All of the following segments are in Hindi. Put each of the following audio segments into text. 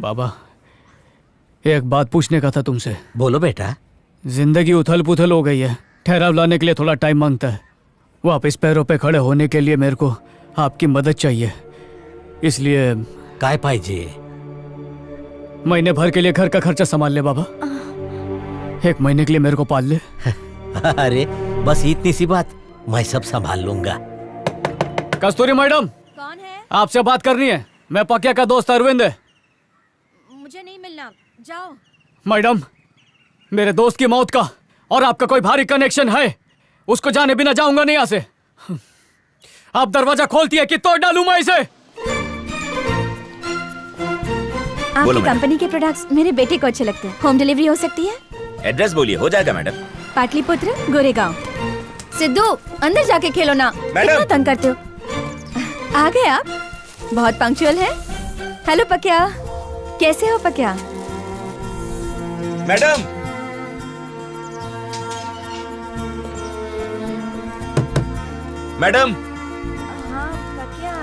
बाबा, एक बात पूछने का था तुमसे। बोलो बेटा। जिंदगी उथल पुथल हो गई है, ठहराव लाने के लिए थोड़ा टाइम मांगता है। वापस पैरों पे खड़े होने के लिए मेरे को आपकी मदद चाहिए, इसलिए काय पाहिजे? महीने भर के लिए घर का खर्चा संभाल ले बाबा। 1 महीने के लिए मेरे को पाल ले। अरे बस इतनी सी बात, मैं सब संभाल लूंगा। कस्तूरी मैडम, कौन है? आपसे बात करनी है। मैं पकिया का दोस्त अरविंद है। मुझे नहीं मिलना, जाओ। मैडम, मेरे दोस्त की मौत का और आपका कोई भारी कनेक्शन है, उसको जाने बिना जाऊंगा नहीं यहाँ से। आप दरवाजा खोलती है कि तोड़ डालूं मैं इसे? आपकी कंपनी के प्रोडक्ट्स मेरे बेटे को अच्छे लगते हैं। होम डिलीवरी हो सकती है? एड्रेस बोलिए, हो जाएगा मैडम। पाटलिपुत्र, गोरेगांव। सिद्धू, अंदर जाके खेलो ना, कितना तंग करते हो। आ गए आप? बहुत पंक्चुअल है। हेलो पकिया, कैसे हो पकिया? Madam, madam. हाँ पकिया।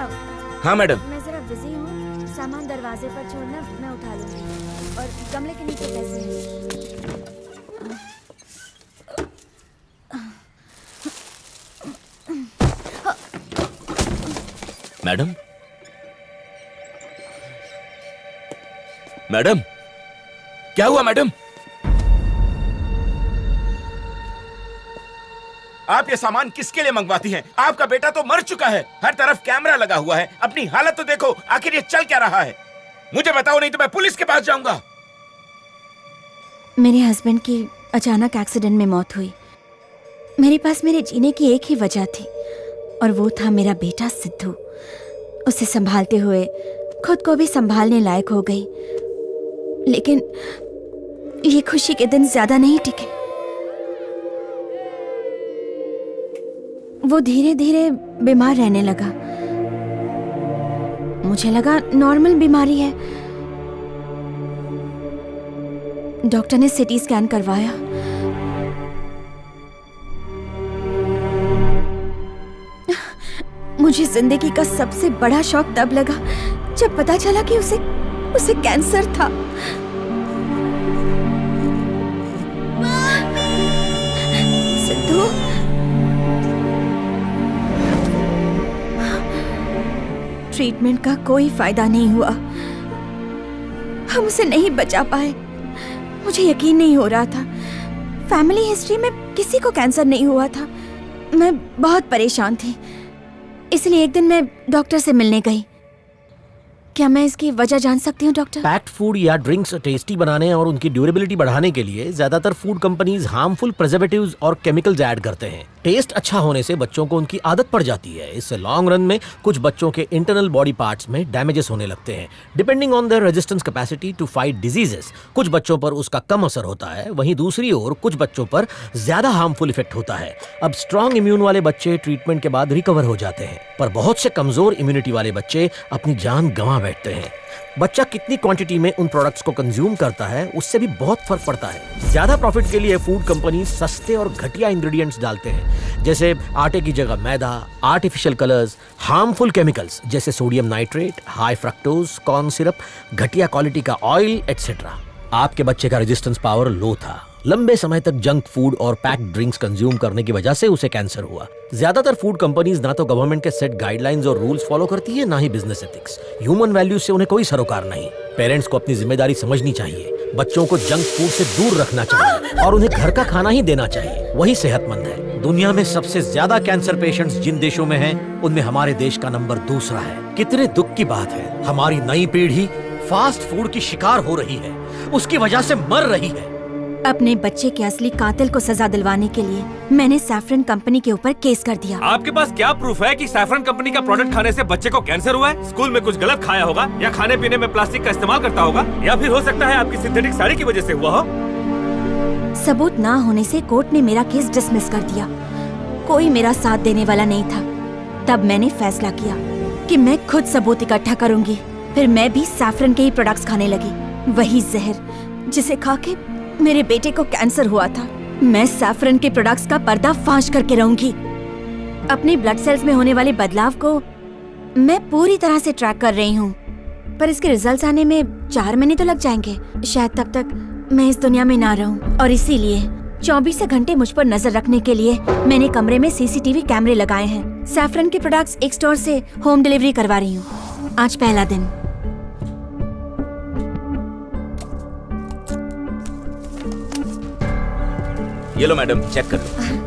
हाँ मैडम। मैं जरा बिजी हूँ, सामान दरवाजे पर छोड़ना, मैं उठा लूंगी। और गमले के नीचे पैसे हैं। मैडम, मैडम, क्या हुआ मैडम? आप ये सामान किसके लिए मंगवाती हैं? आपका बेटा तो मर चुका है, हर तरफ कैमरा लगा हुआ है। अपनी हालत तो देखो, आखिर ये चल क्या रहा है? मुझे बताओ, नहीं तो मैं पुलिस के पास जाऊंगा। मेरे हस्बैंड की अचानक एक्सीडेंट में मौत हुई। मेरे पास मेरे जीने की एक ही वजह थी, और वो था मेरा बेटा सिद्धू। उसे संभालते हुए खुद को भी संभालने लायक हो गई, लेकिन ये खुशी के दिन ज्यादा नहीं टिके। वो धीरे धीरे बीमार रहने लगा। मुझे लगा नॉर्मल बीमारी है। डॉक्टर ने सीटी स्कैन करवाया। मुझे जिंदगी का सबसे बड़ा शौक तब लगा जब पता चला कि उसे कैंसर था। सिद्धू, ट्रीटमेंट का कोई फायदा नहीं हुआ। हम उसे नहीं बचा पाए। मुझे यकीन नहीं हो रहा था। फैमिली हिस्ट्री में किसी को कैंसर नहीं हुआ था। मैं बहुत परेशान थी, इसलिए एक दिन मैं डॉक्टर से मिलने गई। क्या मैं इसकी वजह जान सकती हूँ डॉक्टर? पैक्ड फूड या ड्रिंक्स टेस्टी बनाने और उनकी ड्यूरेबिलिटी बढ़ाने के लिए ज्यादातर फूड कंपनीज हार्मफुल प्रिजर्वेटिव्स और केमिकल्स ऐड करते हैं। टेस्ट अच्छा होने से बच्चों को उनकी आदत पड़ जाती है। इससे लॉन्ग रन में कुछ बच्चों के इंटरनल बॉडी पार्ट्स में डैमेजेस होने लगते हैं। Depending on their resistance capacity to fight diseases, कुछ बच्चों पर उसका कम असर होता है, वहीं दूसरी ओर कुछ बच्चों पर ज्यादा हार्मफुल इफेक्ट होता है। अब स्ट्रॉन्ग इम्यून वाले बच्चे ट्रीटमेंट के बाद रिकवर हो जाते हैं, पर बहुत से कमजोर इम्यूनिटी वाले बच्चे अपनी जान गंवा बैठते हैं। बच्चा कितनी क्वांटिटी में उन प्रोडक्ट्स को कंज्यूम करता है, उससे भी बहुत फर्क पड़ता है। ज्यादा प्रॉफिट के लिए फूड कंपनी सस्ते और घटिया इंग्रेडिएंट्स डालते हैं, जैसे आटे की जगह मैदा, आर्टिफिशियल कलर्स, हार्मफुल केमिकल्स जैसे sodium nitrate, high fructose corn syrup, घटिया क्वालिटी का ऑयल एटसेट्रा। आपके बच्चे का रेजिस्टेंस पावर लो था। लंबे समय तक जंक फूड और पैक्ड ड्रिंक्स कंज्यूम करने की वजह से उसे कैंसर हुआ। ज्यादातर फूड कंपनीज ना तो गवर्नमेंट के सेट गाइडलाइंस और रूल्स फॉलो करती है, ना ही बिजनेस एथिक्स। ह्यूमन वैल्यूज से उन्हें कोई सरोकार नहीं। पेरेंट्स को अपनी जिम्मेदारी समझनी चाहिए। बच्चों को जंक फूड से दूर रखना चाहिए और उन्हें घर का खाना ही देना चाहिए, वही सेहतमंद है। दुनिया में सबसे ज्यादा कैंसर पेशेंट्स जिन देशों में हैं, उनमें हमारे देश का नंबर 2 है। कितने दुख की बात है, हमारी नई पीढ़ी फास्ट फूड की शिकार हो रही है, उसकी वजह से मर रही है। अपने बच्चे के असली कातिल को सजा दिलवाने के लिए मैंने सैफरन कंपनी के ऊपर केस कर दिया। आपके पास क्या प्रूफ है कि सैफरन कंपनी का प्रोडक्ट खाने से बच्चे को कैंसर हुआ है? स्कूल में कुछ गलत खाया होगा, या खाने पीने में प्लास्टिक का इस्तेमाल करता होगा, या फिर हो सकता है आपकी सिंथेटिक साड़ी की वजह से हुआ हो। सबूत ना होने से कोर्ट ने मेरा केस डिसमिस कर दिया। कोई मेरा साथ देने वाला नहीं था। तब मैंने फैसला किया कि मैं खुद सबूत इकट्ठा करूंगी। फिर मैं भी सैफरन के ही प्रोडक्ट्स खाने लगी, वही जहर जिसे खा के मेरे बेटे को कैंसर हुआ था। मैं सैफरन के प्रोडक्ट्स का पर्दाफाश करके रहूंगी। अपने ब्लड सेल्स में होने वाले बदलाव को मैं पूरी तरह से ट्रैक कर रही हूँ। पर इसके रिजल्ट्स आने में 4 महीने तो लग जाएंगे। शायद तब तक मैं इस दुनिया में ना रहूं। और इसीलिए 24 घंटे मुझ पर नजर रखने के लिए मैंने कमरे में CCTV कैमरे लगाए हैं। सैफरन के प्रोडक्ट्स एक स्टोर से होम डिलीवरी करवा रही हूँ। आज पहला दिन। ये लो मैडम, चेक कर लो।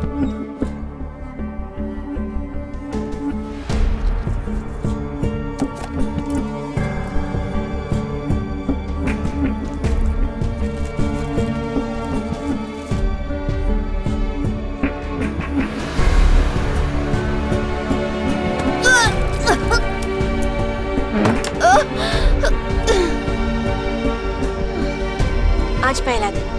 आज पहला दिन।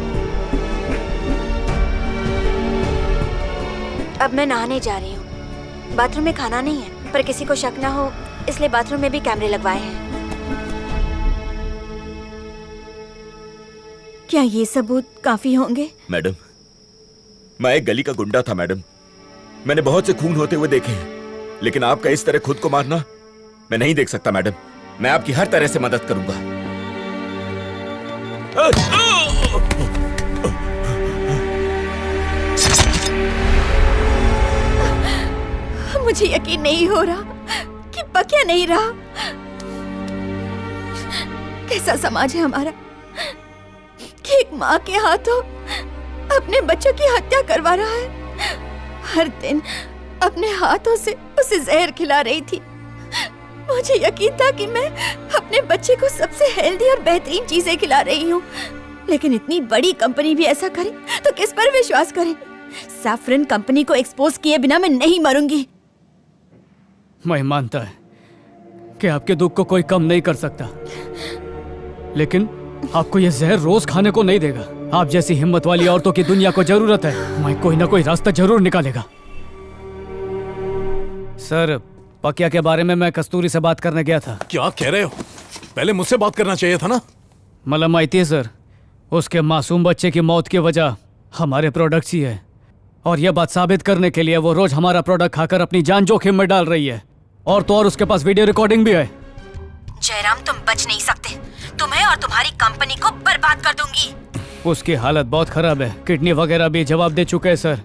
अब मैं नहाने जा रही हूँ। बाथरूम में खाना नहीं है, पर किसी को शक ना हो इसलिए बाथरूम में भी कैमरे लगवाए हैं। क्या ये सबूत काफी होंगे? मैडम, मैं एक गली का गुंडा था मैडम। मैंने बहुत से खून होते हुए देखे हैं, लेकिन आपका इस तरह खुद को मारना मैं नहीं देख सकता मैडम। मैं आपकी हर तरह से मदद करूंगा। मुझे यकीन नहीं हो रहा कि बकिया नहीं रहा। कैसा समाज है हमारा कि एक माँ के हाथों अपने बच्चों की हत्या करवा रहा है। हर दिन अपने हाथों से उसे जहर खिला रही थी। मुझे यकीन था कि मैं अपने बच्चे को सबसे हेल्दी और बेहतरीन चीजें खिला रही हूँ, लेकिन इतनी बड़ी कंपनी भी ऐसा करे तो किस पर विश्वास करे? सैफरन कंपनी को एक्सपोज किए बिना मैं नहीं मरूंगी। मैं मानता है कि आपके दुख को कोई कम नहीं कर सकता, लेकिन आपको यह जहर रोज खाने को नहीं देगा। आप जैसी हिम्मत वाली औरतों की दुनिया को जरूरत है। मैं कोई ना कोई रास्ता जरूर निकालेगा। सर, पकिया के बारे में मैं कस्तूरी से बात करने गया था। क्या कह रहे हो? पहले मुझसे बात करना चाहिए था ना। मतलब माइती है सर, उसके मासूम बच्चे की मौत की वजह हमारे प्रोडक्ट्स ही है, और यह बात साबित करने के लिए वो रोज हमारा प्रोडक्ट खाकर अपनी जान जोखिम में डाल रही है। और तो और उसके पास वीडियो रिकॉर्डिंग भी है। जयराम, तुम बच नहीं सकते। तुम्हें और तुम्हारी कंपनी को बर्बाद कर दूंगी। उसकी हालत बहुत खराब है, किडनी वगैरह भी जवाब दे चुके हैं सर।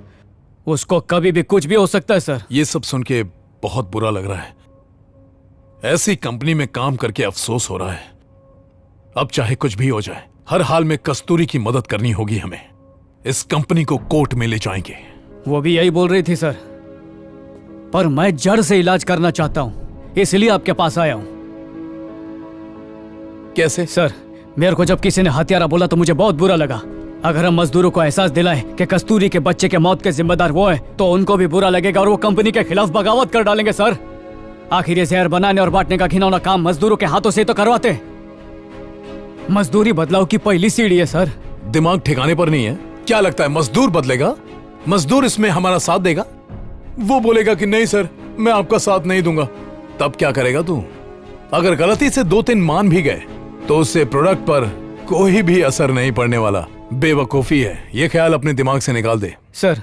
उसको कभी भी कुछ भी हो सकता है सर। ये सब सुन के बहुत बुरा लग रहा है। ऐसी कंपनी में काम करके अफसोस हो रहा है। अब चाहे कुछ भी हो जाए, हर हाल में कस्तूरी की मदद करनी होगी हमें। इस कंपनी को कोर्ट में ले जाएंगे। वो भी यही बोल रही थी सर, पर मैं जड़ से इलाज करना चाहता हूँ, इसलिए आपके पास आया हूँ। कैसे? सर, मेरे को जब किसी ने हत्यारा बोला तो मुझे बहुत बुरा लगा। अगर हम मजदूरों को एहसास दिलाएं कि कस्तूरी के बच्चे के मौत के जिम्मेदार वो हैं, तो उनको भी बुरा लगेगा और वो कंपनी के खिलाफ बगावत कर डालेंगे सर। आखिर ये जहर बनाने और बांटने का घिनौना काम मजदूरों के हाथों से तो करवाते। मजदूरी बदलाव की पहली सीढ़ी है सर। दिमाग ठिकाने पर नहीं है? क्या लगता है मजदूर बदलेगा? मजदूर इसमें हमारा साथ देगा? वो बोलेगा कि नहीं सर, मैं आपका साथ नहीं दूंगा। तब क्या करेगा तू? अगर गलती से 2-3 मान भी गए तो उससे प्रोडक्ट पर कोई भी असर नहीं पड़ने वाला। बेवकूफी है, ये ख्याल अपने दिमाग से निकाल दे। सर,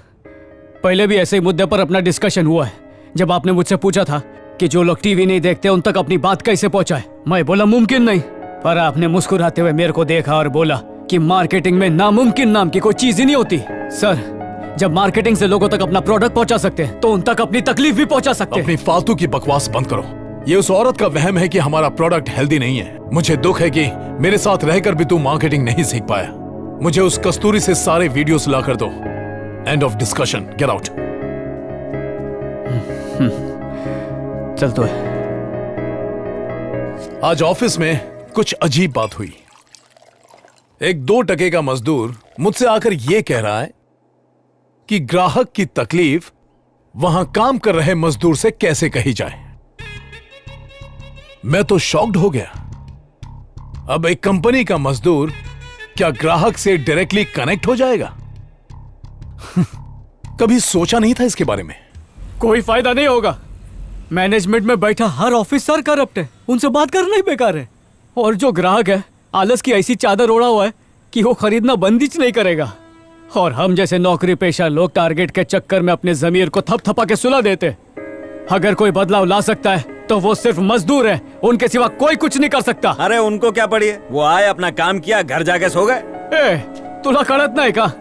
पहले भी ऐसे ही मुद्दे पर अपना डिस्कशन हुआ है, जब आपने मुझसे पूछा था कि जो लोग टीवी नहीं देखते उन तक अपनी बात कैसे पहुंचाए। मैं बोला मुमकिन नहीं, पर आपने मुस्कुराते हुए मेरे को देखा और बोला कि मार्केटिंग में नामुमकिन नाम की कोई चीज ही नहीं होती। सर, जब मार्केटिंग से लोगों तक अपना प्रोडक्ट पहुंचा सकते हैं तो उन तक अपनी तकलीफ भी पहुंचा सकते हैं। अपनी फालतू की बकवास बंद करो। ये उस औरत का वहम है कि हमारा प्रोडक्ट हेल्दी नहीं है। मुझे दुख है कि मेरे साथ रहकर भी तू मार्केटिंग नहीं सीख पाया। मुझे उस कस्तूरी से सारे वीडियोस ला कर दो। End of discussion, get out. चल तो है। आज ऑफिस में कुछ अजीब बात हुई। एक 2 टके का मजदूर मुझसे आकर यह कह रहा है कि ग्राहक की तकलीफ वहां काम कर रहे मजदूर से कैसे कही जाए। मैं तो शॉक्ड हो गया। अब एक कंपनी का मजदूर क्या ग्राहक से डायरेक्टली कनेक्ट हो जाएगा? कभी सोचा नहीं था इसके बारे में। कोई फायदा नहीं होगा। मैनेजमेंट में बैठा हर ऑफिसर करप्ट है, उनसे बात करना ही बेकार है। और जो ग्राहक है, आलस की ऐसी चादर ओढ़ा हुआ है कि वो खरीदना बंदिश नहीं करेगा। और हम जैसे नौकरी पेशा लोग टारगेट के चक्कर में अपने जमीर को थपथपा के सुला देते। अगर कोई बदलाव ला सकता है तो वो सिर्फ मजदूर है, उनके सिवा कोई कुछ नहीं कर सकता। अरे उनको क्या पड़ी है, वो आए अपना काम किया, घर जाके सो गए। ए, तुला कळत नाही का?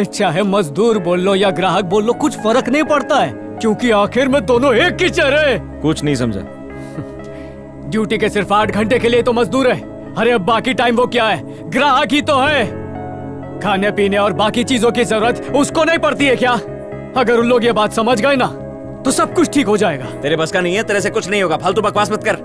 चाहे मजदूर बोल लो या ग्राहक बोल लो, कुछ फर्क नहीं पड़ता है, क्योंकि आखिर में दोनों एक ही चेहरे। कुछ नहीं समझा। ड्यूटी के सिर्फ 8 घंटे के लिए तो मजदूर है। अरे अब बाकी टाइम वो क्या है? ग्राहक ही तो है। खाने पीने और बाकी चीजों की जरूरत उसको नहीं पड़ती है क्या? अगर उन लोग ये बात समझ गए ना तो सब कुछ ठीक हो जाएगा। तेरे बस का नहीं है, तेरे से कुछ नहीं होगा, फालतू बकवास मत कर।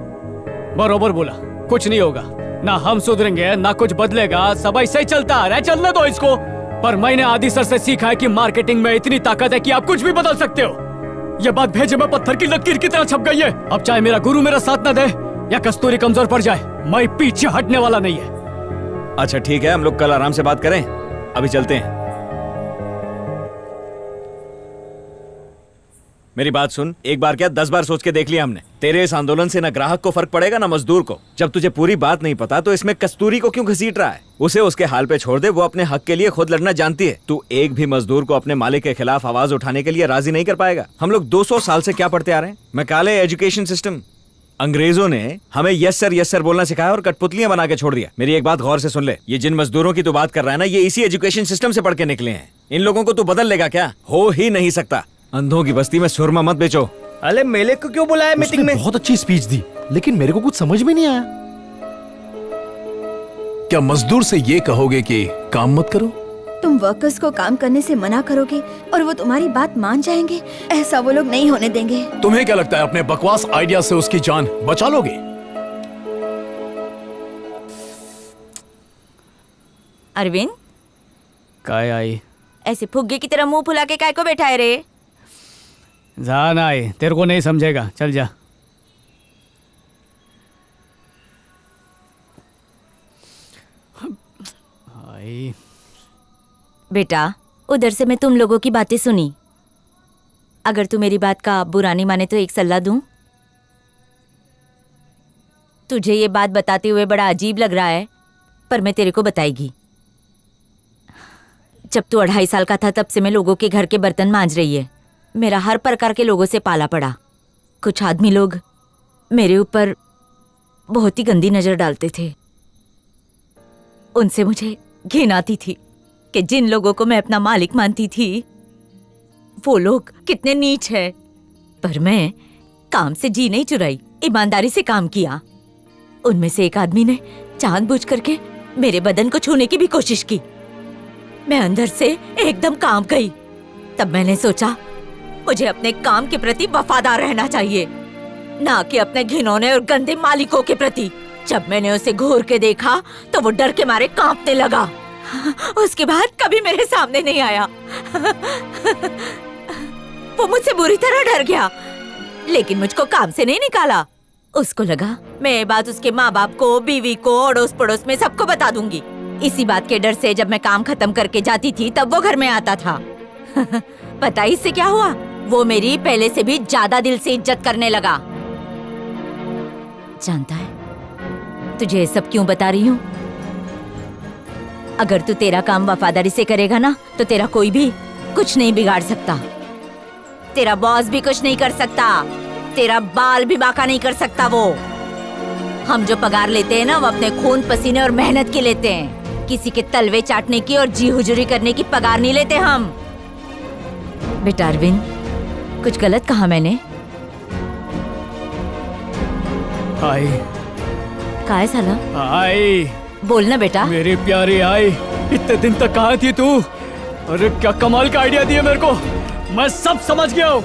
बरोबर बोला, कुछ नहीं होगा। ना हम सुधरेंगे ना कुछ बदलेगा, सब ऐसे ही चलता आ रहा है, चलने दो इसको। पर मैंने आदि सर से सीखा है कि मार्केटिंग में इतनी ताकत है कि आप कुछ भी बदल सकते हो। ये बात भेजे में पत्थर की लकीर की तरह छप गई है। अब चाहे मेरा गुरु मेरा साथ न दे या कस्तूरी कमजोर पड़ जाए, मैं पीछे हटने वाला नहीं है। अच्छा ठीक है, हम लोग कल आराम से बात करें, अभी चलते हैं। मेरी बात सुन, एक बार क्या 10 बार सोच के देख लिया हमने। तेरे इस आंदोलन से ना ग्राहक को फर्क पड़ेगा ना मजदूर को। जब तुझे पूरी बात नहीं पता तो इसमें कस्तूरी को क्यों घसीट रहा है? उसे उसके हाल पे छोड़ दे, वो अपने हक के लिए खुद लड़ना जानती है। तू एक भी मजदूर को अपने मालिक के खिलाफ आवाज उठाने के लिए राजी नहीं कर पाएगा। हम लोग 200 साल से क्या पढ़ते आ रहे हैं? Macaulay education system. अंग्रेजों ने हमें यस सर बोलना सिखाया और कठपुतलियां बना के छोड़ दिया। मेरी एक बात गौर से सुन ले, ये जिन मजदूरों की तू बात कर रहा है ना, ये इसी एजुकेशन सिस्टम से पढ़ के निकले हैं। इन लोगों को तू बदल लेगा क्या? हो ही नहीं सकता। अंधों की बस्ती में सुरमा मत बेचो। अरे मेले को क्यों बुलाया मीटिंग में? बहुत अच्छी स्पीच दी, लेकिन मेरे को कुछ समझ में नहीं आया। क्या मजदूर से ये कहोगे कि काम मत करो? तुम वर्कर्स को काम करने से मना करोगे और वो तुम्हारी बात मान जाएंगे? ऐसा वो लोग नहीं होने देंगे। तुम्हें क्या लगता है अपने बकवास आइडिया से उसकी जान बचा लोगे? अरविंद, काय आई? ऐसे फुग्गे की तरह मुंह फुला के काय को बैठा है रे? जाना आई, तेरे को नहीं समझेगा, चल जा। आई बेटा, उधर से मैं तुम लोगों की बातें सुनी। अगर तू मेरी बात का बुरा नहीं माने तो एक सलाह दूं। तुझे ये बात बताते हुए बड़ा अजीब लग रहा है, पर मैं तेरे को बताएगी। जब तू 2.5 साल का था तब से मैं लोगों के घर के बर्तन मांज रही है। मेरा हर प्रकार के लोगों से पाला पड़ा। कुछ आदमी लोग मेरे ऊपर बहुत ही गंदी नजर डालते थे। उनसे मुझे घिन आती थी कि जिन लोगों को मैं अपना मालिक मानती थी वो लोग कितने नीच है। पर मैं काम से जी नहीं चुराई, ईमानदारी से काम किया। उनमें से एक आदमी ने जानबूझ करके मेरे बदन को छूने की भी कोशिश की। मैं अंदर से एकदम कांप गई। तब मैंने सोचा मुझे अपने काम के प्रति वफादार रहना चाहिए, ना कि अपने घिनौने और गंदे मालिकों के प्रति। जब मैंने उसे घूर के देखा तो वो डर के मारे कांपने लगा। उसके बाद कभी मेरे सामने नहीं आया। वो मुझसे बुरी तरह डर गया, लेकिन मुझको काम से नहीं निकाला। उसको लगा मैं ये बात उसके माँ बाप को, बीवी को, अड़ोस पड़ोस में सबको बता दूंगी। इसी बात के डर से जब मैं काम खत्म करके जाती थी तब वो घर में आता था। पता ही इससे क्या हुआ? वो मेरी पहले से भी ज्यादा दिल से इज्जत करने लगा। जानता है तुझे ये सब क्यों बता रही हूँ? अगर तू तेरा काम वफादारी से करेगा ना तो तेरा कोई भी कुछ नहीं बिगाड़ सकता। तेरा बॉस भी कुछ नहीं कर सकता, तेरा बाल भी बांका नहीं कर सकता। वो हम जो पगार लेते हैं ना, वो अपने खून पसीने और मेहनत की लेते हैं। किसी के तलवे चाटने की और जी हुजूरी करने की पगार नहीं लेते हम। बेटा अरविंद, कुछ गलत कहा मैंने? आई का है साला? आई बोलना बेटा। मेरी प्यारी आई, इतने दिन तक कहाँ थी तू? अरे क्या कमाल का आइडिया दिया मेरे को, मैं सब समझ गया हूँ।